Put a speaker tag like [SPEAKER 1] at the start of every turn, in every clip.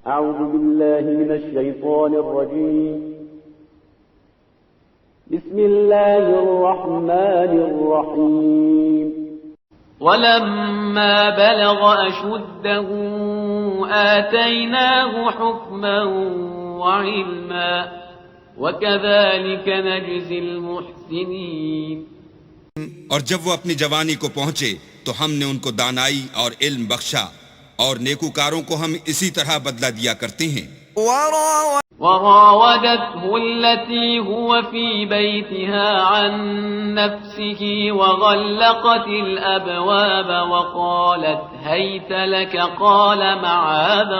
[SPEAKER 1] أعوذ بالله من الشيطان الرجيم بسم الله الرحمن الرحيم
[SPEAKER 2] ولما بلغ أشده آتيناه حكما وعلما وكذلك نجزي المحسنين.
[SPEAKER 3] اور جب وہ اپنی جوانی کو پہنچے تو ہم نے ان کو دانائی اور علم بخشا، اور نیکوکاروں کو ہم اسی طرح بدلہ دیا کرتے ہیں.
[SPEAKER 2] وراودته التي هو في بيتها عن نفسه وغلقت الأبواب وقالت هيت لك قال معاذ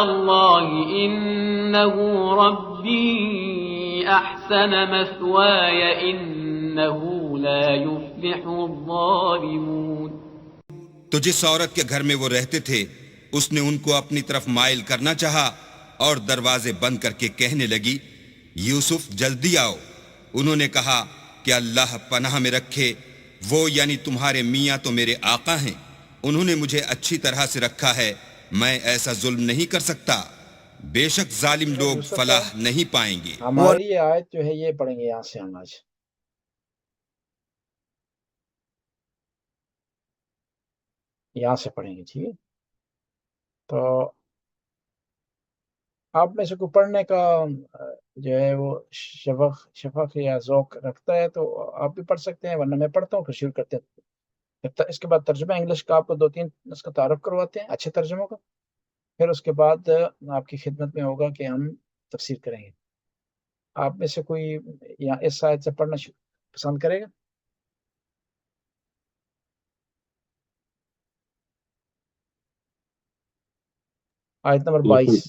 [SPEAKER 2] الله إنه ربي أحسن مثواي إنه لا يفلح الظالمون.
[SPEAKER 3] تو جس عورت کے گھر میں وہ رہتے تھے اس نے ان کو اپنی طرف مائل کرنا چاہا اور دروازے بند کر کے کہنے لگی یوسف جلدی آؤ. انہوں نے کہا کہ اللہ پناہ میں رکھے، وہ یعنی تمہارے میاں تو میرے آقا ہیں، انہوں نے مجھے اچھی طرح سے رکھا ہے، میں ایسا ظلم نہیں کر سکتا. بے شک ظالم لوگ فلاح نہیں پائیں گے.
[SPEAKER 4] ہماری یہ آیت جو ہے یہ پڑھیں گے یہاں سے ہم آج. یہاں سے پڑھیں گے، ٹھیک ہے؟ تو آپ میں سے کو پڑھنے کا جو ہے وہ شفق یا ذوق رکھتا ہے تو آپ بھی پڑھ سکتے ہیں، ورنہ میں پڑھتا ہوں، پھر شروع کرتے ہیں. اس کے بعد ترجمہ انگلش کا آپ کو 2-3 اس کا تعارف کرواتے ہیں اچھے ترجموں کا، پھر اس کے بعد آپ کی خدمت میں ہوگا کہ ہم تفسیر کریں گے. آپ میں سے کوئی یا اس آیت سے پڑھنا پسند کرے گا؟ آیت نمبر 22.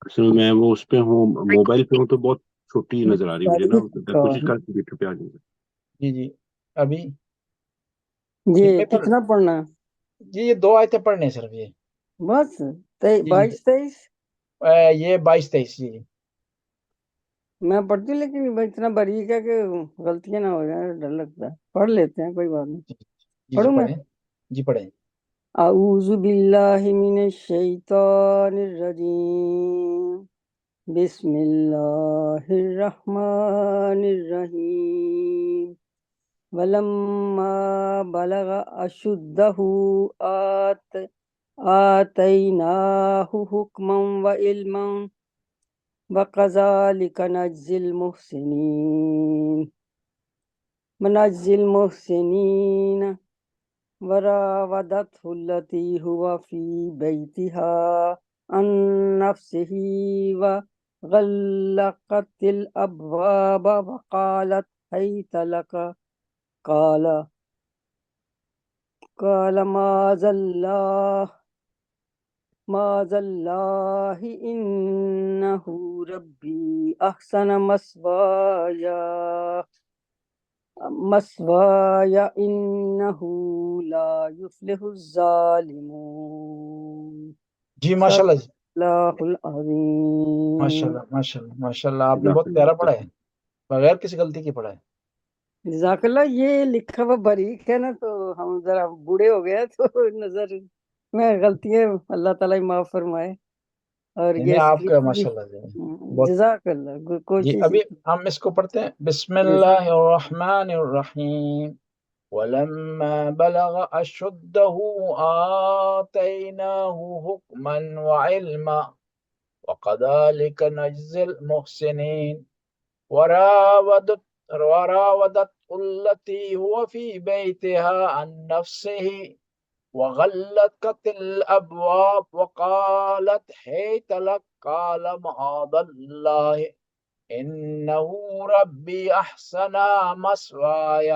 [SPEAKER 5] اصل میں وہ اس پہ ہوں، موبائل پہ ہوں تو بہت چھوٹی نظر آ رہی ہے مجھے نا، کوشش کر کے پہ آ جائے.
[SPEAKER 4] جی ابھی
[SPEAKER 6] جی کتنا پڑھنا ہے؟
[SPEAKER 4] جی یہ 2 آیتیں پڑھنے ہیں صرف، یہ
[SPEAKER 6] بس 22-23
[SPEAKER 4] یہ 22-23. جی
[SPEAKER 6] میں پڑھتی ہوں، لیکن اتنا باریک ہے کہ غلطیاں نہ ہو جائیں، ڈر لگتا ہے. پڑھ لیتے ہیں، کوئی بات نہیں. پڑھوں میں؟
[SPEAKER 4] جی پڑھیں.
[SPEAKER 6] اعوذ باللہ من الشیطان الرجیم، بسم اللہ الرحمن الرحیم. ولما بلغ اشدہ آتیناہ حکما وعلما وَكَذَلِكَ نَجْزِي الْمُحْسِنِينَ. وراودته التي هو في بيتها عن نفسه وغلقت الأبواب وقالت هيت لك قال معاذ الله إنه ربي أحسن مثواي إنه لا يفلح الظالمون.
[SPEAKER 4] جی ماشاء اللہ. جی
[SPEAKER 6] اللہ العظیم.
[SPEAKER 4] ماشاء اللہ آپ نے بہت پیارا پڑھا ہے، بغیر کسی غلطی کی پڑھا ہے.
[SPEAKER 6] جزاک اللہ. یہ لکھا ہوا باریک ہے نا، تو ہم ذرا بوڑھے ہو گئے تو نظر میں غلطیاں اللہ تعالیٰ معاف فرمائے. اور یہ
[SPEAKER 4] آپ کا ماشاء اللہ
[SPEAKER 6] جزاک اللہ.
[SPEAKER 4] جی ابھی ہم اس کو پڑھتے ہیں. بسم اللہ الرحمن الرحیم. ولما بلغ أشده آتيناه حكما وعلما وكذلك نجزي المحسنين. وراودت التي هو في بيتها عن نفسه وغلقت الأبواب وقالت هيت لك قال معاذ الله إنه ربي أحسن مثواي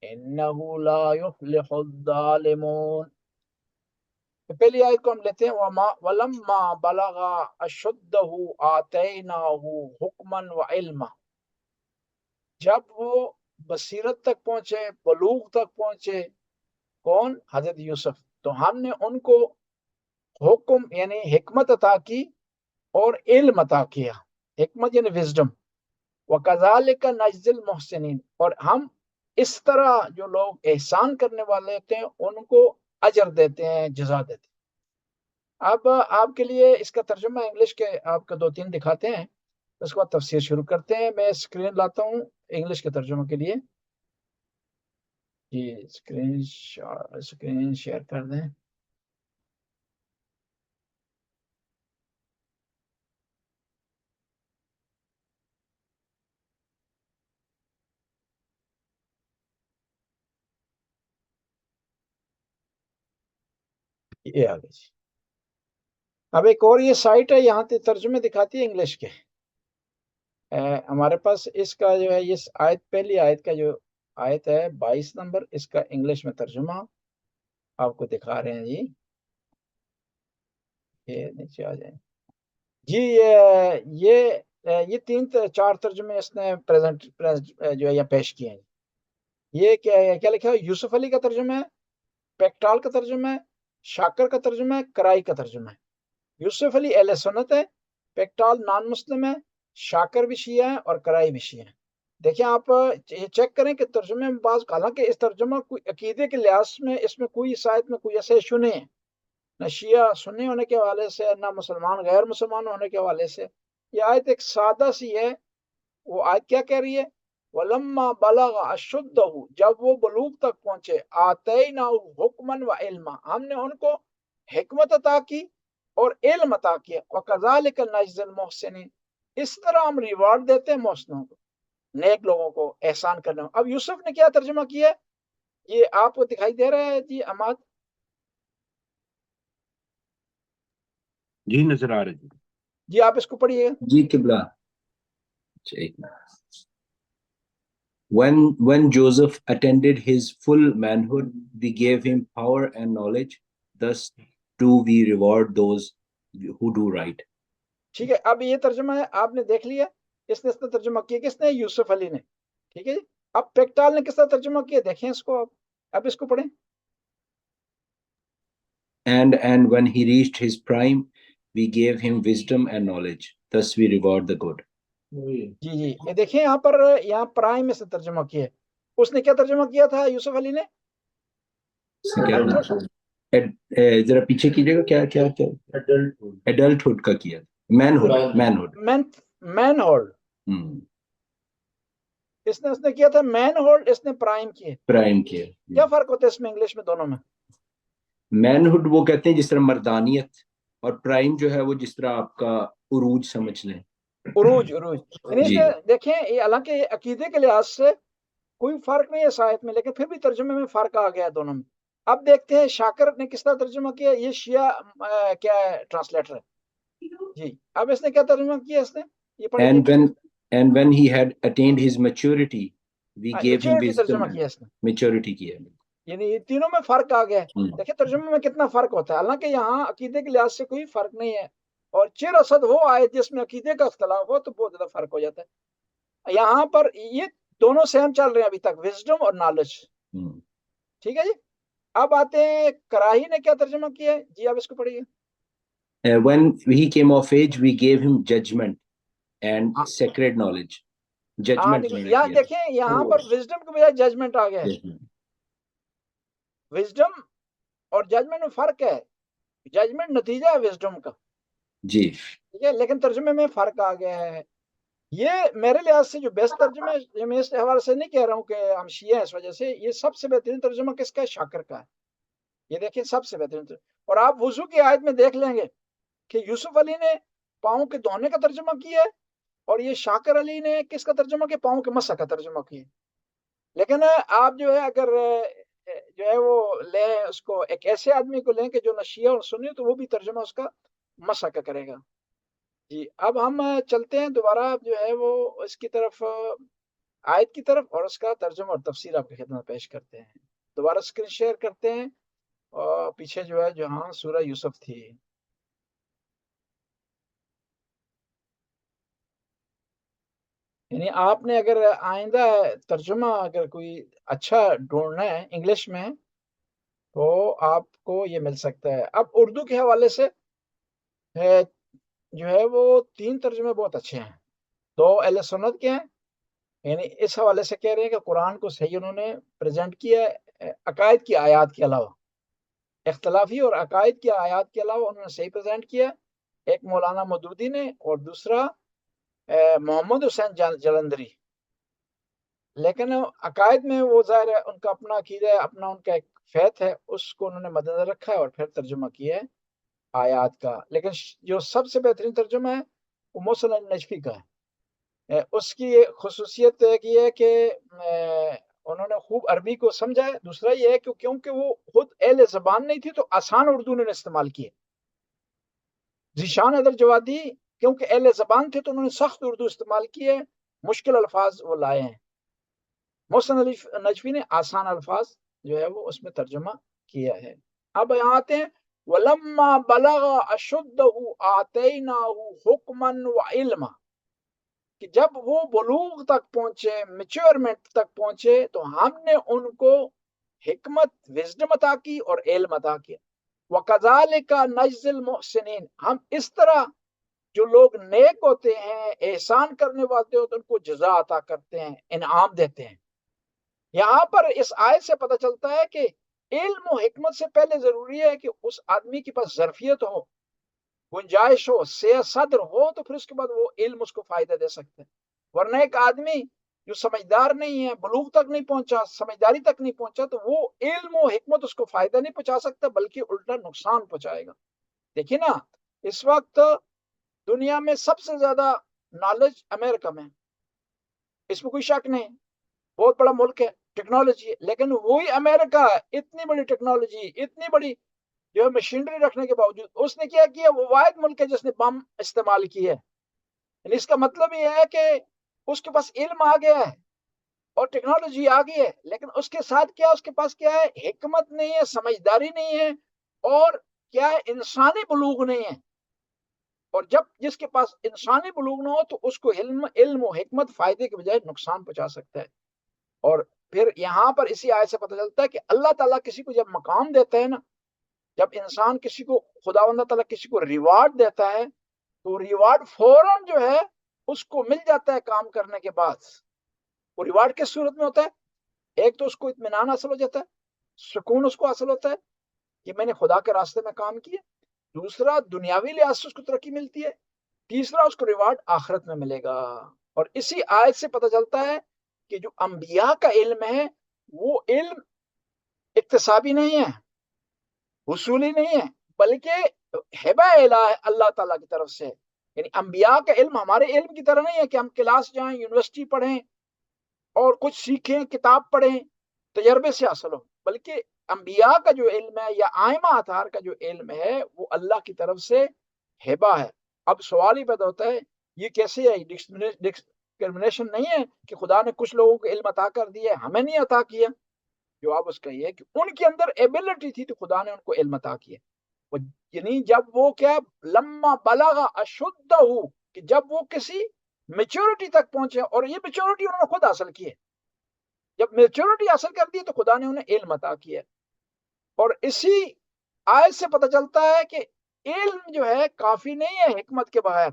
[SPEAKER 4] إنه لا يفلح الظالمون. پہلی آیت کو ہم لیتے ہیں. ولما بلغ اشدہ آتیناہ حکما وعلما. جب وہ بصیرت تک پہنچے، بلوغ تک پہنچے، کون؟ حضرت یوسف، تو ہم نے ان کو حکم یعنی حکمت عطا کی اور علم عطا کیا. حکمت یعنی وزڈم. وَكَذَلِكَ نَجْزِي الْمُحْسِنِينَ. اور ہم اس طرح جو لوگ احسان کرنے والے ہوتے ہیں ان کو اجر دیتے ہیں، جزا دیتے ہیں۔ اب آپ کے لیے اس کا ترجمہ انگلش کے آپ کو 2-3 دکھاتے ہیں، اس کے بعد تفسیر شروع کرتے ہیں۔ میں اسکرین لاتا ہوں انگلش کے ترجمے کے لیے۔ جی اسکرین شیئر کر دیں۔ یہ آ گئی۔ اب ایک اور یہ سائٹ ہے، یہاں پہ ترجمے دکھاتی ہے انگلش کے۔ ہمارے پاس اس کا جو ہے یہ آیت، پہلی آیت کا جو آیت ہے 22 نمبر، اس کا انگلش میں ترجمہ آپ کو دکھا رہے ہیں۔ جی یہ نیچے آ جائیں جی۔ یہ 3-4 ترجمے اس نے پریزنٹ جو ہے یہ پیش کیے ہیں۔ یہ کیا لکھا ہے؟ یوسف علی کا ترجمہ ہے، پیکٹال کا ترجمہ ہے، شاکر کا ترجمہ ہے، کرائی کا ترجمہ ہے۔ یوسف علی اہل سنت ہے، پیکٹال نان مسلم ہے، شاکر بھی شیعہ ہے اور کرائی بھی شیعہ ہے۔ دیکھیں آپ یہ چیک کریں کہ ترجمے میں بعض، حالانکہ اس ترجمہ کوئی عقیدے کے لحاظ میں اس میں کوئی شاید میں کوئی ایسے ایشو نہیں ہے، نہ شیعہ سنی ہونے کے حوالے سے، نہ مسلمان غیر مسلمان ہونے کے حوالے سے۔ یہ آیت ایک سادہ سی ہے۔ وہ آیت کیا کہہ رہی ہے؟ وَلَمَّا بَلَغَ أَشُدَّهُ، جب وہ بلوغ تک پہنچے، آتَيْنَاهُ حُكْمًا وَعِلْمًا، ہم نے ان کو حکمت عطا کی اور علم عطا کیا۔ وَكَذَلِكَ نَجْزِي الْمُحْسِنِينَ، اس طرح ہم ریوارڈ دیتے ہیں محسنوں کو، نیک لوگوں کو، احسان کرنے کو۔ اب یوسف نے کیا ترجمہ کیا ہے؟ یہ آپ کو دکھائی دے رہا ہے جی عماد؟
[SPEAKER 5] جی نظر آ رہا ہے
[SPEAKER 4] جی آپ اس کو پڑھیے گا۔
[SPEAKER 7] جی قبلہ، ایک minute. When Joseph attained his full manhood, we gave him power and knowledge. Thus do we reward those who do right.
[SPEAKER 4] ٹھیک ہے، اب یہ ترجمہ ہے، آپ نے دیکھ لیا۔ اس نے ترجمہ کیا کس نے؟ یوسف علی نے۔ ٹھیک ہے جی۔ اب پیکٹال نے کس طرح ترجمہ کیا دیکھیں اس کو۔ اب اس کو پڑھیں۔
[SPEAKER 7] And when he reached his prime, we gave him wisdom and knowledge. Thus we reward the good.
[SPEAKER 4] جی یہ دیکھیں یہاں پر، یہاں پرائم میں سے ترجمہ کیا ہے۔ اس نے کیا ترجمہ کیا تھا یوسف علی نے؟
[SPEAKER 7] ذرا پیچھے کیجیے گا، کیا کیا کیا ایڈلٹہڈ کا کیا، مینہڈ
[SPEAKER 4] مین ہولڈ۔ اس نے کیا تھا مین ہولڈ، اس نے پرائم کیا۔
[SPEAKER 7] پرائم کیا۔
[SPEAKER 4] کیا فرق ہوتا ہے اس میں انگلش میں دونوں میں؟
[SPEAKER 7] مینہڈ وہ کہتے ہیں جس طرح مردانیت، اور پرائم جو ہے وہ جس طرح آپ کا عروج سمجھ لیں،
[SPEAKER 4] عروج یعنی دیکھیں یہ حالانکہ یہ عقیدے کے لحاظ سے کوئی فرق نہیں ہے اس آیت میں، لیکن پھر بھی ترجمے میں فرق آ گیا دونوں میں۔ اب دیکھتے ہیں شاکر نے کس طرح ترجمہ کیا۔ یہ شیعہ کیا ہے ٹرانسلیٹر ہے جی۔ اب اس نے کیا ترجمہ کیا؟ اس نے یہ پڑھیں۔
[SPEAKER 7] And when he had attained his maturity, we gave him wisdom.
[SPEAKER 4] ترجمہ کیا اس نے،
[SPEAKER 7] میچورٹی کیا،
[SPEAKER 4] یعنی یہ تینوں میں فرق آ گیا ہے۔ دیکھیں ترجمے میں کتنا فرق ہوتا ہے، حالانکہ یہاں عقیدے کے لحاظ سے کوئی فرق نہیں ہے، اور چر اسد وہ آئے جس میں عقیدے کا اختلاف ہو تو بہت زیادہ فرق ہو جاتا ہے۔ یہاں پر یہ دونوں سیم چل رہے ہیں ابھی تک، وزڈم اور نالج۔ ٹھیک ہے جی۔ اب آتے ہیں کراہی نے کیا ترجمہ کیا ہے جی، آپ اس کو پڑھیے۔
[SPEAKER 7] when he came of age, we gave him judgment and sacred knowledge. Judgment
[SPEAKER 4] یہاں دیکھیں یہاں پر وزڈم کے بجائے ججمنٹ آ گیا ہے۔ وزڈم اور ججمنٹ میں فرق ہے، ججمنٹ نتیجہ ہے وزڈم کا
[SPEAKER 7] جی،
[SPEAKER 4] ٹھیک ہے، لیکن ترجمے میں فرق آ گیا ہے۔ یہ میرے لحاظ سے جو بیسٹ ترجمہ ہے، میں اس حوالے سے نہیں کہہ رہا ہوں کہ ہم شیعہ ہیں اس وجہ سے، یہ سب سے بہترین ترجمہ کس کا ہے؟ شاکر کا ہے۔ یہ دیکھیں سب سے بہترین ترجمہ۔ اور آپ وضو کی آیت میں دیکھ لیں گے کہ یوسف علی نے پاؤں کے دھونے کا ترجمہ کیا ہے، اور یہ شاکر علی نے کس کا ترجمہ کیا؟ پاؤں کے مسح کا ترجمہ کیا۔ لیکن آپ جو ہے اگر جو ہے وہ لیں اس کو، ایک ایسے آدمی کو لیں کہ جو نہ شیعہ اور سنی، تو وہ بھی ترجمہ اس کا مسح کا کرے گا جی۔ اب ہم چلتے ہیں دوبارہ جو ہے وہ اس کی طرف، آیت کی طرف، اور اس کا ترجمہ اور تفسیر آپ کی خدمت پیش کرتے ہیں۔ دوبارہ اسکرین شیئر کرتے ہیں، اور پیچھے جو ہے جہاں سورہ یوسف تھی، یعنی آپ نے اگر آئندہ ترجمہ اگر کوئی اچھا ڈھونڈنا ہے انگلش میں تو آپ کو یہ مل سکتا ہے۔ اب اردو کے حوالے سے جو ہے وہ 3 ترجمے بہت اچھے ہیں، 2 اہل سنت کے ہیں، یعنی اس حوالے سے کہہ رہے ہیں کہ قرآن کو صحیح انہوں نے پریزنٹ کیا ہے عقائد کی آیات کے علاوہ۔ اختلافی اور عقائد کی آیات کے علاوہ انہوں نے صحیح پریزنٹ کیا، ایک مولانا مودودی نے اور دوسرا محمد حسین جلندری. لیکن عقائد میں وہ ظاہر ہے ان کا اپنا عقیدہ ہے، اپنا ان کا ایک فیت ہے، اس کو انہوں نے مد نظر رکھا ہے اور پھر ترجمہ کیا ہے آیات کا. لیکن جو سب سے بہترین ترجمہ ہے وہ محسن النجفی کا ہے. اس کی خصوصیت ایک یہ ہے کہ انہوں نے خوب عربی کو سمجھا ہے. دوسرا یہ ہے کہ کیونکہ وہ خود اہل زبان نہیں تھی تو آسان اردو انہوں نے استعمال کی ہے. ذیشان حیدر جوادی کیونکہ اہل زبان تھے تو انہوں نے سخت اردو استعمال کی ہے، مشکل الفاظ وہ لائے ہیں. محسن نجفی نے آسان الفاظ جو ہے وہ اس میں ترجمہ کیا ہے. اب یہاں آتے ہیں وَلَمَّا بَلَغَ أَشُدَّهُ آتَيْنَاهُ حُكْمًا وَعِلْمًا، کہ جب وہ بلوغ تک پہنچے، میچورمنٹ تک پہنچے تو ہم نے ان کو حکمت، وزڈم عطا کی اور علم عطا کیا. وَكَذَلِكَ نَجْزِي الْمُحْسِنِينَ، ہم اس طرح جو لوگ نیک ہوتے ہیں، احسان کرنے والے ہوتے ہیں، ان کو جزا عطا کرتے ہیں، انعام دیتے ہیں. یہاں پر اس آیت سے پتہ چلتا ہے کہ علم و حکمت سے پہلے ضروری ہے کہ اس آدمی کے پاس ظرفیت ہو، گنجائش ہو، سیاہ صدر ہو، تو پھر اس کے بعد وہ علم اس کو فائدہ دے سکتے ہیں. ورنہ ایک آدمی جو سمجھدار نہیں ہے، بلوغ تک نہیں پہنچا، سمجھداری تک نہیں پہنچا، تو وہ علم و حکمت اس کو فائدہ نہیں پہنچا سکتا بلکہ الٹا نقصان پہنچائے گا. دیکھیں نا، اس وقت دنیا میں سب سے زیادہ نالج امریکہ میں، اس میں کوئی شک نہیں، بہت بڑا ملک ہے، ٹیکنالوجی ہے. لیکن وہی امریکہ اتنی بڑی ٹیکنالوجی، اتنی بڑی جو ہے مشینری رکھنے کے باوجود اس نے کیا کیا، وہ واحد ملک ہے جس نے بم استعمال کیا ہے. یعنی اس کا مطلب یہ ہے کہ اس کے پاس علم آ گیا ہے اور ٹیکنالوجی آ گئی ہے، لیکن اس کے ساتھ کیا، اس کے پاس کیا ہے، حکمت نہیں ہے، سمجھداری نہیں ہے، اور کیا ہے، انسانی بلوغ نہیں ہے. اور جب جس کے پاس انسانی بلوغ نہ ہو تو اس کو علم و حکمت فائدے کے بجائے نقصان پہنچا سکتا ہے. اور پھر یہاں پر اسی آیت سے پتہ چلتا ہے کہ اللہ تعالیٰ کسی کو جب مقام دیتا ہے نا، جب انسان کسی کو، خداوند تعالیٰ کسی کو ریوارڈ دیتا ہے تو ریوارڈ فوراً جو ہے اس کو مل جاتا ہے کام کرنے کے بعد. وہ ریوارڈ کس صورت میں ہوتا ہے؟ ایک تو اس کو اطمینان حاصل ہو جاتا ہے، سکون اس کو حاصل ہوتا ہے کہ میں نے خدا کے راستے میں کام کیا. دوسرا دنیاوی لحاظ سے اس کو ترقی ملتی ہے. تیسرا اس کو ریوارڈ آخرت میں ملے گا. اور اسی آیت سے پتہ چلتا ہے کہ جو انبیاء کا علم ہے وہ علم اکتسابی نہیں ہے، حصولی نہیں ہے، بلکہ ہبہ الہ ہے اللہ تعالیٰ کی طرف سے. یعنی انبیاء کا علم ہمارے علم کی طرح نہیں ہے کہ ہم کلاس جائیں، یونیورسٹی پڑھیں اور کچھ سیکھیں، کتاب پڑھیں، تجربے سے حاصل ہو. بلکہ انبیاء کا جو علم ہے یا آئمہ اطہار کا جو علم ہے وہ اللہ کی طرف سے ہبہ ہے. اب سوال ہی پیدا ہوتا ہے یہ کیسے ہے؟ ڈسکرمنیشن نہیں ہے کہ خدا نے کچھ لوگوں کو علم عطا کر دیا ہے، ہمیں نہیں عطا کیا. جواب اس کا یہ ہے کہ ان کے اندر ایبلٹی تھی تو خدا نے ان کو علم عطا کیا. یعنی جب وہ کیا، لما بلغ اشدہ، کہ جب وہ کسی میچورٹی تک پہنچے، اور یہ میچورٹی انہوں نے خود حاصل کی ہے. جب میچورٹی حاصل کر دی تو خدا نے انہیں علم عطا کیا. اور اسی آیت سے پتہ چلتا ہے کہ علم جو ہے کافی نہیں ہے حکمت کے بغیر.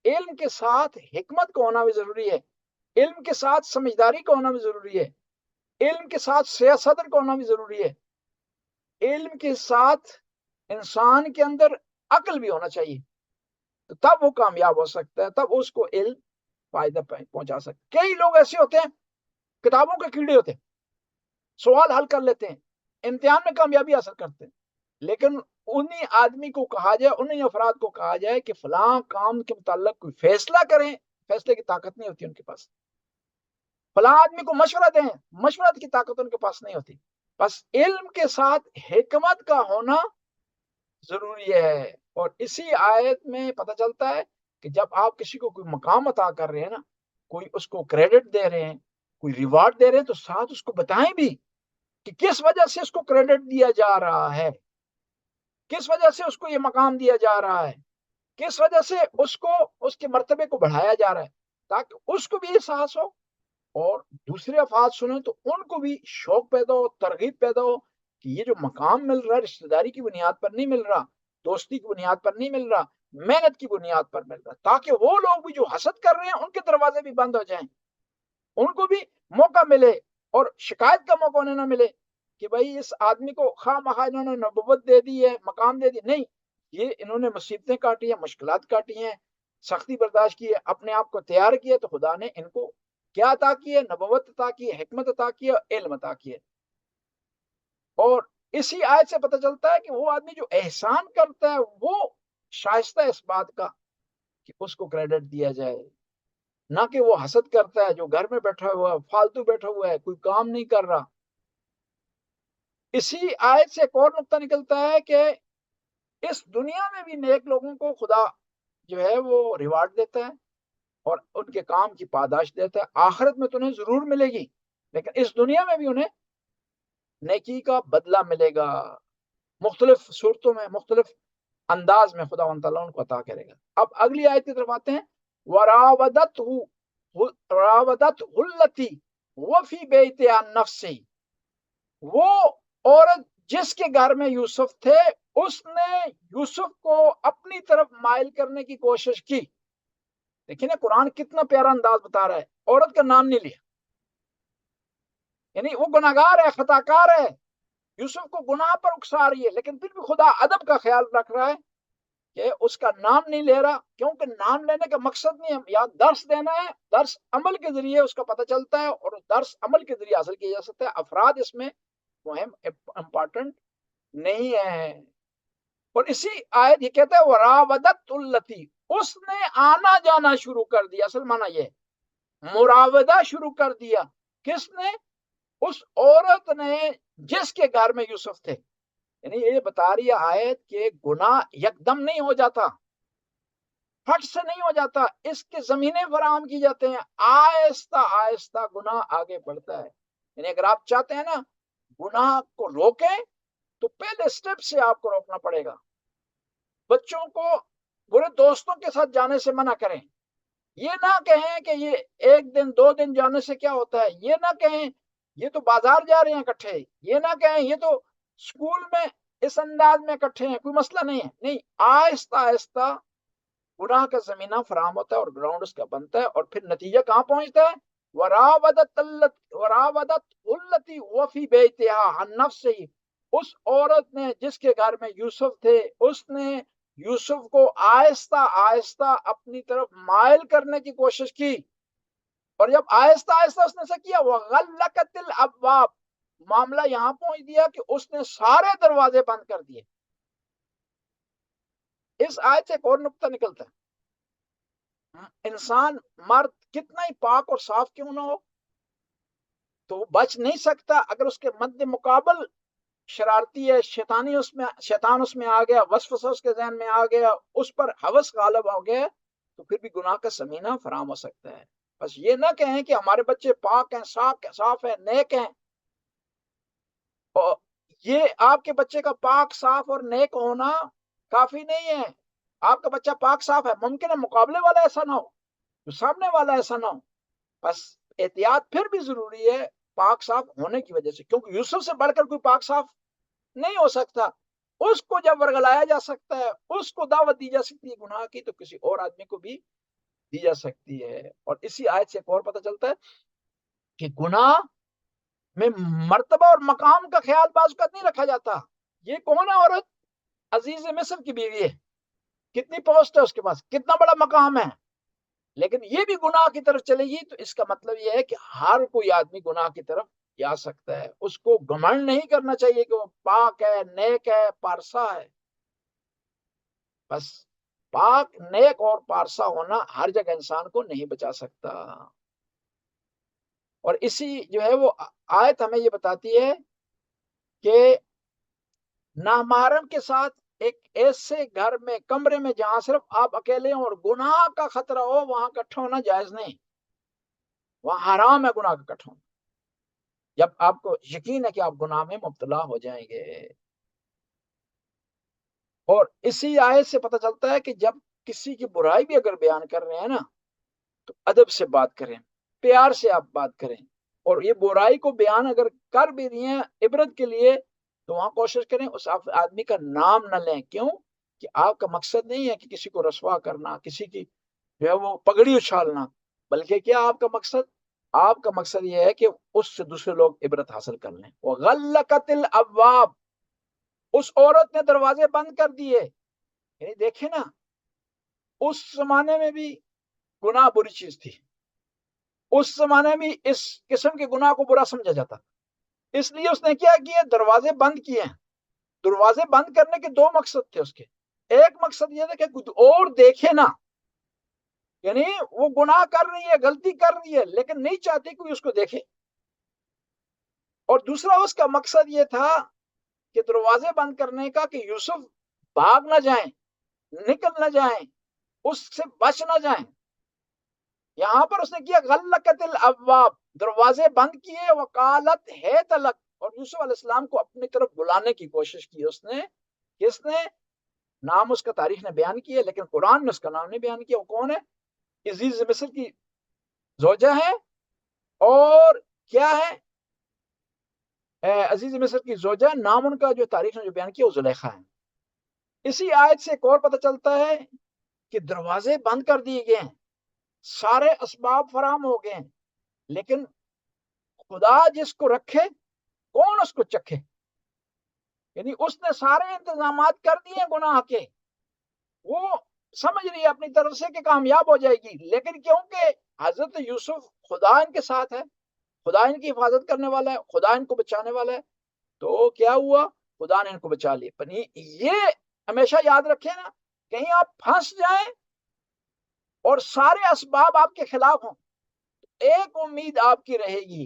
[SPEAKER 4] علم کے ساتھ حکمت کا ہونا بھی ضروری ہے، علم کے ساتھ سمجھداری کا ہونا بھی ضروری ہے، علم کے ساتھ سیاہ صدر کا ہونا بھی ضروری ہے، علم کے ساتھ انسان کے اندر عقل بھی ہونا چاہیے. تو تب وہ کامیاب ہو سکتا ہے، تب اس کو علم فائدہ پہنچا سکتا ہے. کئی لوگ ایسے ہوتے ہیں کتابوں کے کیڑے ہوتے ہیں، سوال حل کر لیتے ہیں، امتحان میں کامیابی حاصل کرتے ہیں، لیکن انہی آدمی کو کہا جائے، انہی افراد کو کہا جائے کہ فلاں کام کے متعلق کوئی فیصلہ کریں، فیصلے کی طاقت نہیں ہوتی ان کے پاس. فلاں آدمی کو مشورہ دیں، مشورت کی طاقت ان کے پاس نہیں ہوتی. بس علم کے ساتھ حکمت کا ہونا ضروری ہے. اور اسی آیت میں پتہ چلتا ہے کہ جب آپ کسی کو کوئی مقام عطا کر رہے ہیں نا، کوئی اس کو کریڈٹ دے رہے ہیں، کوئی ریوارڈ دے رہے ہیں، تو ساتھ اس کو بتائیں بھی کہ کس وجہ سے اس کو کریڈٹ دیا جا رہا ہے، کس وجہ سے اس کو یہ مقام دیا جا رہا ہے، کس وجہ سے اس کو، اس کے مرتبے کو بڑھایا جا رہا ہے، تاکہ اس کو بھی احساس ہو اور دوسرے افراد سنیں تو ان کو بھی شوق پیدا ہو، ترغیب پیدا ہو کہ یہ جو مقام مل رہا ہے رشتہ داری کی بنیاد پر نہیں مل رہا، دوستی کی بنیاد پر نہیں مل رہا، محنت کی بنیاد پر مل رہا، تاکہ وہ لوگ بھی جو حسد کر رہے ہیں ان کے دروازے بھی بند ہو جائیں، ان کو بھی موقع ملے اور شکایت کا موقع انہیں نہ ملے کہ بھائی اس آدمی کو خواہ مخواہ انہوں نے نبوت دے دی ہے، مقام دے دی، نہیں، یہ انہوں نے مصیبتیں کاٹی ہیں، مشکلات کاٹی ہیں، سختی برداشت کی ہے، اپنے آپ کو تیار کیا، تو خدا نے ان کو کیا عطا کی ہے؟ نبوت عطا کی ہے، حکمت عطا کی ہے، علم عطا کی ہے۔ اور اسی آیت سے پتہ چلتا ہے کہ وہ آدمی جو احسان کرتا ہے وہ شائستہ ہے اس بات کا کہ اس کو کریڈٹ دیا جائے، نہ کہ وہ حسد کرتا ہے جو گھر میں بیٹھا ہوا ہے، فالتو بیٹھا ہوا ہے، کوئی کام نہیں کر رہا۔ اسی آیت سے ایک اور نقطہ نکلتا ہے کہ اس دنیا میں بھی نیک لوگوں کو خدا جو ہے وہ ریوارڈ دیتا ہے اور ان کے کام کی پاداش دیتا ہے۔ آخرت میں تو انہیں ضرور ملے گی، لیکن اس دنیا میں بھی انہیں نیکی کا بدلہ ملے گا، مختلف صورتوں میں، مختلف انداز میں خدا تعالیٰ ان کو عطا کرے گا۔ اب اگلی آیت کی طرف آتے ہیں، وراودت التی وفی بیتہا عن نفسہ، وہ عورت جس کے گھر میں یوسف تھے اس نے یوسف کو اپنی طرف مائل کرنے کی کوشش کی۔ دیکھیں نا قرآن کتنا پیارا انداز بتا رہا ہے، عورت کا نام نہیں لیا، یعنی وہ گناہگار ہے، خطا کار ہے، یوسف کو گناہ پر اکسا رہی ہے، لیکن پھر بھی خدا ادب کا خیال رکھ رہا ہے کہ اس کا نام نہیں لے رہا، کیونکہ نام لینے کا مقصد نہیں ہے، یا درس دینا ہے، درس عمل کے ذریعے اس کا پتہ چلتا ہے، اور درس عمل کے ذریعے حاصل کیا جا سکتا ہے، افراد اس میں مہم امپورٹنٹ نہیں ہے۔ اور اسی آیت یہ کہتا ہے وراودت التی، اس نے آنا جانا شروع کر دیا، اصل معنی یہ مراودہ شروع کر دیا، کس نے؟ اس عورت نے جس کے گھر میں یوسف تھے۔ یعنی یہ بتا رہی ہے آیت کہ گناہ یکدم نہیں ہو جاتا، پھٹ سے نہیں ہو جاتا، اس کے زمینیں فراہم کی جاتے ہیں، آہستہ آہستہ گناہ آگے بڑھتا ہے۔ یعنی اگر آپ چاہتے ہیں نا گناہ کو روکیں تو پہلے سٹیپ سے آپ کو روکنا پڑے گا۔ بچوں کو برے دوستوں کے ساتھ جانے سے منع کریں، یہ نہ کہیں کہ یہ ایک دن دو دن جانے سے کیا ہوتا ہے، یہ نہ کہیں یہ تو بازار جا رہے ہیں اکٹھے، یہ نہ کہیں یہ تو اسکول میں اس انداز میں اکٹھے ہیں، کوئی مسئلہ نہیں ہے، نہیں، آہستہ آہستہ گناہ کا زمینہ فراہم ہوتا ہے اور گراؤنڈ اس کا بنتا ہے، اور پھر نتیجہ کہاں پہنچتا ہے؟ وراودت التی وفی بیتہا عن نفسہ، اس عورت نے جس کے گھر میں یوسف تھے اس نے یوسف کو آہستہ آہستہ اپنی طرف مائل کرنے کی کوشش کی، اور جب آہستہ آہستہ اس نے سے کیا وغلقت الابواب، معاملہ یہاں پہنچ دیا کہ اس نے سارے دروازے بند کر دیے۔ اس آیت سے ایک اور نقطہ نکلتا ہے، انسان مرد کتنا ہی پاک اور صاف کیوں نہ ہو تو وہ بچ نہیں سکتا اگر اس کے مد مقابل شرارتی ہے، شیطان اس میں آ گیا، وسوسہ اس کے ذہن میں آ گیا، اس پر ہوس غالب ہو گیا، تو پھر بھی گناہ کا زمینہ فراہم ہو سکتا ہے۔ بس یہ نہ کہیں کہ ہمارے بچے پاک ہیں، صاف ہیں، نیک ہیں، اور یہ آپ کے بچے کا پاک صاف اور نیک ہونا کافی نہیں ہے۔ آپ کا بچہ پاک صاف ہے، ممکن ہے مقابلے والا ایسا نہ ہو، سامنے والا ایسا نہ ہو، بس احتیاط پھر بھی ضروری ہے پاک صاف ہونے کی وجہ سے، کیونکہ یوسف سے بڑھ کر کوئی پاک صاف نہیں ہو سکتا، اس کو جب ورگلایا جا سکتا ہے، اس کو دعوت دی جا سکتی ہے گناہ کی، تو کسی اور آدمی کو بھی دی جا سکتی ہے۔ اور اسی آیت سے ایک اور پتہ چلتا ہے کہ گناہ میں مرتبہ اور مقام کا خیال بعض اوقات نہیں رکھا جاتا۔ یہ کون ہے عورت؟ عزیز مصر کی بیوی ہے، کتنی پوسٹ ہے اس کے پاس، کتنا بڑا مقام ہے، لیکن یہ بھی گناہ کی طرف چلے گی، تو اس کا مطلب یہ ہے کہ ہر کوئی آدمی گناہ کی طرف جا سکتا ہے، اس کو گھمنڈ نہیں کرنا چاہیے کہ وہ پاک ہے، نیک ہے، پارسا ہے۔ بس پاک، نیک اور پارسا ہونا ہر جگہ انسان کو نہیں بچا سکتا۔ اور اسی جو ہے وہ آیت ہمیں یہ بتاتی ہے کہ نامحرم کے ساتھ ایک ایسے گھر میں، کمرے میں جہاں صرف آپ اکیلے ہوں اور گناہ کا خطرہ ہو، وہاں اکٹھا ہونا جائز نہیں، وہاں حرام ہے گناہ کا اکٹھا ہونا، جب آپ کو یقین ہے کہ آپ گناہ میں مبتلا ہو جائیں گے۔ اور اسی آیت سے پتہ چلتا ہے کہ جب کسی کی برائی بھی اگر بیان کر رہے ہیں نا تو ادب سے بات کریں، پیار سے آپ بات کریں، اور یہ برائی کو بیان اگر کر بھی رہی ہیں عبرت کے لیے تو وہاں کوشش کریں اس آدمی کا نام نہ لیں، کیوں کہ آپ کا مقصد نہیں ہے کہ کسی کو رسوا کرنا، کسی کی جو ہے وہ پگڑی اچھالنا، بلکہ کیا آپ کا مقصد آپ کا مقصد یہ ہے کہ اس سے دوسرے لوگ عبرت حاصل کر لیں. وغلقت الابواب، اس عورت نے دروازے بند کر دیے. یعنی دیکھیں نا، اس زمانے میں بھی گناہ بری چیز تھی، اس زمانے میں اس قسم کے گناہ کو برا سمجھا جاتا، اس لیے اس نے کیا کیا، دروازے بند کیے ہیں. دروازے بند کرنے کے دو مقصد تھے اس کے. ایک مقصد یہ تھا کہ کچھ اور دیکھے نا، یعنی وہ گناہ کر رہی ہے، غلطی کر رہی ہے، لیکن نہیں چاہتی کوئی اس کو دیکھے. اور دوسرا اس کا مقصد یہ تھا کہ دروازے بند کرنے کا کہ یوسف بھاگ نہ جائیں، نکل نہ جائیں، اس سے بچ نہ جائیں. یہاں پر اس نے کیا غلقت الابواب، دروازے بند کیے. وقالت ہے تلک، اور یوسف علیہ السلام کو اپنی طرف بلانے کی کوشش کی اس نے. کس نے؟ نام اس کا تاریخ نے بیان کیا، لیکن قرآن میں اس کا نام نہیں بیان کیا. وہ کون ہے؟ عزیز مصر کی زوجہ ہے. اور کیا ہے؟ عزیز مصر کی زوجہ. نام ان کا جو تاریخ نے جو بیان کیا وہ زلیخا ہے. اسی آیت سے ایک اور پتہ چلتا ہے کہ دروازے بند کر دیے گئے ہیں، سارے اسباب فراہم ہو گئے ہیں، لیکن خدا جس کو رکھے کون اس کو چکھے. یعنی اس نے سارے انتظامات کر دیے گناہ کے، وہ سمجھ رہی ہے اپنی طرف سے کہ کامیاب ہو جائے گی، لیکن کیونکہ حضرت یوسف خدا ان کے ساتھ ہے، خدا ان کی حفاظت کرنے والا ہے، خدا ان کو بچانے والا ہے، تو کیا ہوا؟ خدا نے ان کو بچا لیا. پر یہ ہمیشہ یاد رکھیں نا، کہیں آپ پھنس جائیں اور سارے اسباب آپ کے خلاف ہوں، ایک امید آپ کی رہے گی.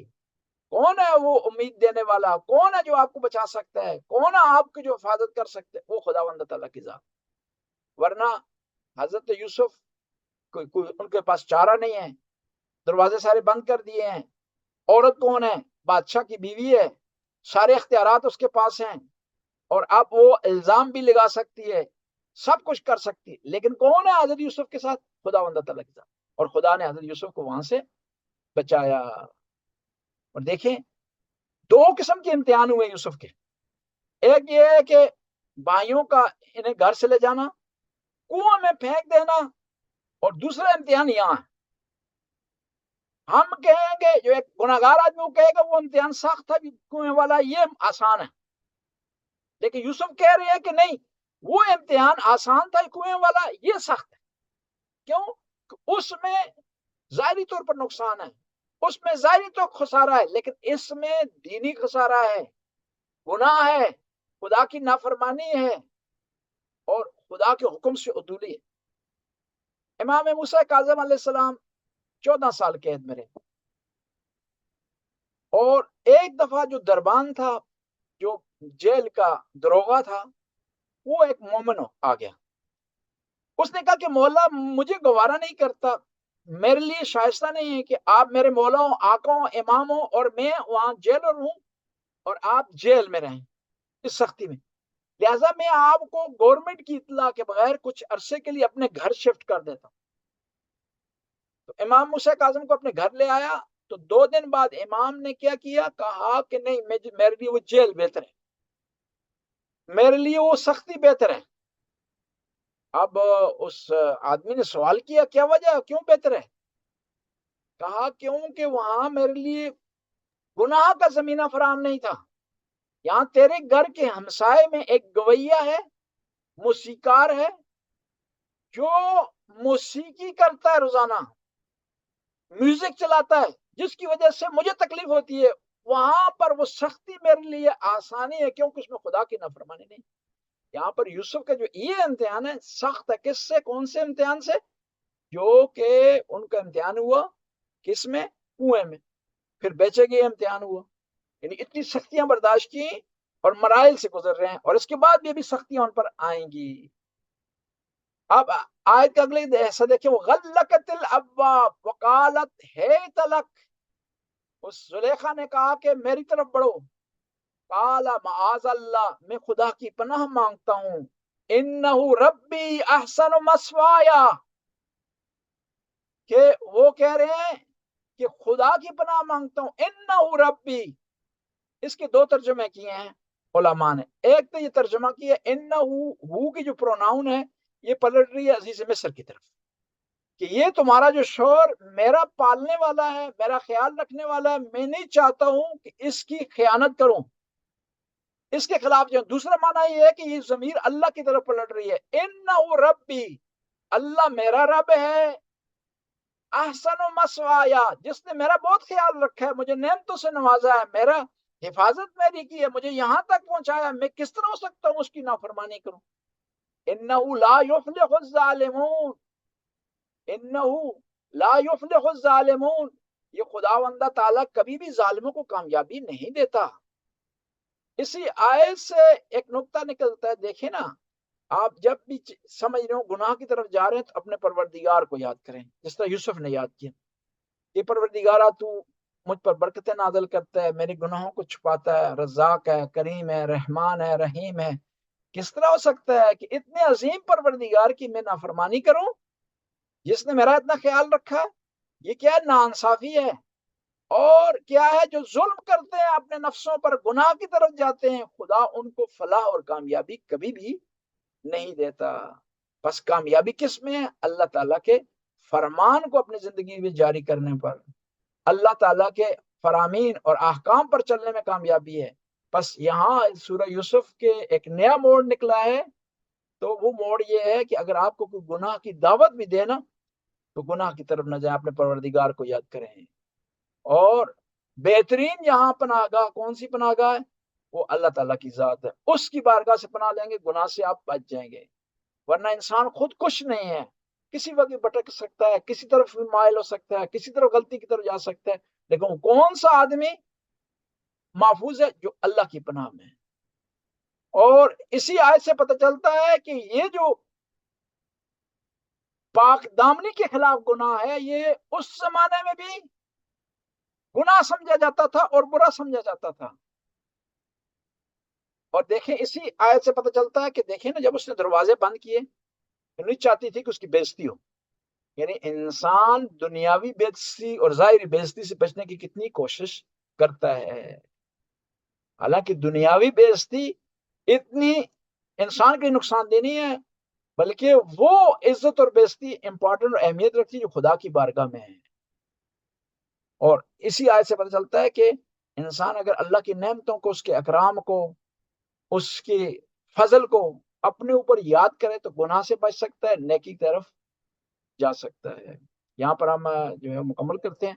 [SPEAKER 4] کون ہے وہ امید دینے والا؟ کون ہے جو آپ کو بچا سکتا ہے؟ کون ہے آپ کی جو حفاظت کر سکتے؟ وہ خداوند تعالیٰ کی ذات. ورنہ حضرت یوسف ان کے پاس چارہ نہیں ہے، دروازے سارے بند کر دیے ہیں. عورت کون ہے؟ بادشاہ کی بیوی ہے، سارے اختیارات اس کے پاس ہیں، اور اب وہ الزام بھی لگا سکتی ہے، سب کچھ کر سکتی ہے. لیکن کون ہے حضرت یوسف کے ساتھ؟ خداوند تعالیٰ کی ذات. اور خدا نے حضرت یوسف کو وہاں سے بچایا. اور دیکھیں، دو قسم کے امتحان ہوئے یوسف کے. ایک یہ ہے کہ بھائیوں کا انہیں گھر سے لے جانا، کنویں میں پھینک دینا، اور دوسرا امتحان یہاں ہے. ہم کہیں گے، جو ایک گناہگار آدمی وہ کہے گا وہ امتحان سخت تھا کنویں والا، یہ آسان ہے. لیکن یوسف کہہ رہے ہیں کہ نہیں، وہ امتحان آسان تھا کنویں والا، یہ سخت ہے. کیوں؟ اس میں ظاہری طور پر نقصان ہے، اس میں ظاہری طور خسارہ ہے، لیکن اس میں دینی خسارہ ہے، گناہ ہے، خدا کی نافرمانی ہے، اور خدا کے حکم سے عدولی ہے. امام موسیٰ کاظم علیہ السلام 14 سال قید میں رہے، اور ایک دفعہ جو دربان تھا، جو جیل کا دروغہ تھا، وہ ایک مومن آ گیا. اس نے کہا کہ مولا مجھے گوارا نہیں کرتا، میرے لیے شائستہ نہیں ہے کہ آپ میرے مولا ہوں، آقا ہوں، امام ہوں، اور میں وہاں جیلر ہوں اور آپ جیل میں رہیں اس سختی میں. لہٰذا میں آپ کو گورنمنٹ کی اطلاع کے بغیر کچھ عرصے کے لیے اپنے گھر شفٹ کر دیتا ہوں. تو امام موسیٰ کاظم کو اپنے گھر لے آیا. تو 2 دن بعد امام نے کیا کیا؟ کہا کہ نہیں، میرے لیے وہ جیل بہتر ہے، میرے لیے وہ سختی بہتر ہے. اب اس آدمی نے سوال کیا کیا وجہ، کیوں بہتر ہے؟ کہا کیونکہ وہاں میرے لیے گناہ کا زمینہ فراہم نہیں تھا. یہاں تیرے گھر کے ہمسائے میں ایک گویہ ہے، موسیقار ہے، جو موسیقی کرتا ہے، روزانہ میوزک چلاتا ہے، جس کی وجہ سے مجھے تکلیف ہوتی ہے. وہاں پر وہ سختی میرے لیے آسانی ہے، کیونکہ اس میں خدا کی نافرمانی نہیں. یہاں پر یوسف کا جو یہ امتحان ہے سخت ہے. کس سے؟ کون سے امتحان سے؟ جو کہ ان کا امتحان ہوا کس میں؟ کنویں میں. پھر بیچے گئے امتحان ہوا. یعنی اتنی سختیاں برداشت کی اور مراحل سے گزر رہے ہیں، اور اس کے بعد بھی سختیاں ان پر آئیں گی. اب آیت کا اگلے حصہ دیکھیں، وہ غلقت الابواب وقالت ہیت لک. اس زلیخا نے کہا کہ میری طرف بڑھو. قال معاذ اللہ، میں خدا کی پناہ مانگتا ہوں. انہ ربی احسن مثوایا، کہ وہ کہہ رہے ہیں کہ خدا کی پناہ مانگتا ہوں. انہ ربی، اس کے 2 ترجمے کیے ہیں علماء نے. ایک تو یہ ترجمہ کیا انہ، ہو کی جو پروناؤن ہے یہ پلٹ رہی ہے عزیز مصر کی طرف، کہ یہ تمہارا جو شوہر میرا پالنے والا ہے، میرا خیال رکھنے والا ہے، میں نہیں چاہتا ہوں کہ اس کی خیانت کروں، اس کے خلاف جو۔ دوسرا معنی یہ ہے کہ یہ ضمیر اللہ کی طرف پلٹ رہی ہے، انہ ربی، اللہ میرا رب ہے، احسن مسوایا، جس نے میرا بہت خیال رکھا ہے، مجھے نعمتوں سے نوازا ہے، میرا حفاظت میری کی ہے، مجھے یہاں تک پہنچایا، میں کس طرح ہو سکتا ہوں اس کی نافرمانی کروں؟ انہ لا یفلح الظالمون، انہ لا یفلح الظالمون، یہ خداوند تعالیٰ کبھی بھی ظالموں کو کامیابی نہیں دیتا۔ اسی آیت سے ایک نقطہ نکلتا ہے، دیکھیں نا، آپ جب بھی سمجھ رہے ہو گناہ کی طرف جا رہے ہیں تو اپنے پروردگار کو یاد کریں، جس طرح یوسف نے یاد کیا کہ پروردگارہ تو مجھ پر برکتیں نازل کرتا ہے، میرے گناہوں کو چھپاتا ہے، رزاق ہے، کریم ہے، رحمان ہے، رحیم ہے۔ کس طرح ہو سکتا ہے کہ اتنے عظیم پروردگار کی میں نافرمانی کروں جس نے میرا اتنا خیال رکھا؟ یہ کیا ہے؟ ناانصافی ہے، اور کیا ہے؟ جو ظلم کرتے ہیں اپنے نفسوں پر، گناہ کی طرف جاتے ہیں، خدا ان کو فلاح اور کامیابی کبھی بھی نہیں دیتا۔ بس کامیابی کس میں ہے؟ اللہ تعالیٰ کے فرمان کو اپنی زندگی میں جاری کرنے پر، اللہ تعالیٰ کے فرامین اور احکام پر چلنے میں کامیابی ہے۔ بس یہاں سورہ یوسف کے ایک نیا موڑ نکلا ہے، تو وہ موڑ یہ ہے کہ اگر آپ کو کوئی گناہ کی دعوت بھی دے نا تو گناہ کی طرف نہ جائیں، اپنے پروردگار کو یاد کریں۔ اور بہترین یہاں پناہ گاہ کون سی پناہ گاہ ہے؟ وہ اللہ تعالیٰ کی ذات ہے، اس کی بارگاہ سے پناہ لیں گے، گناہ سے آپ بچ جائیں گے۔ ورنہ انسان خود کش نہیں ہے، کسی وقت بھٹک سکتا ہے، کسی طرف بھی مائل ہو سکتا ہے، کسی طرف غلطی کی طرف جا سکتا ہے، لیکن کون سا آدمی محفوظ ہے؟ جو اللہ کی پناہ میں ہے۔ اور اسی آیت سے پتہ چلتا ہے کہ یہ جو پاک دامنی کے خلاف گناہ ہے، یہ اس زمانے میں بھی گناہ سمجھا جاتا تھا اور برا سمجھا جاتا تھا۔ اور دیکھیں اسی آیت سے پتہ چلتا ہے کہ دیکھیں نا، جب اس نے دروازے بند کیے، نہیں چاہتی تھی کہ اس کی بےزتی ہو، یعنی انسان دنیاوی بےزتی اور ظاہری بےزتی سے بچنے کی کتنی کوشش کرتا ہے۔ حالانکہ دنیاوی بےزتی اتنی انسان کے نقصان دہ نہیں ہے، بلکہ وہ عزت اور بےزتی امپورٹنٹ اور اہمیت رکھتی ہے جو خدا کی بارگاہ میں ہے۔ اور اسی آیت سے پتہ چلتا ہے کہ انسان اگر اللہ کی نعمتوں کو، اس کے اکرام کو، اس کے فضل کو اپنے اوپر یاد کرے تو گناہ سے بچ سکتا ہے، نیکی کی طرف جا سکتا ہے۔ یہاں پر ہم جو ہے مکمل کرتے ہیں۔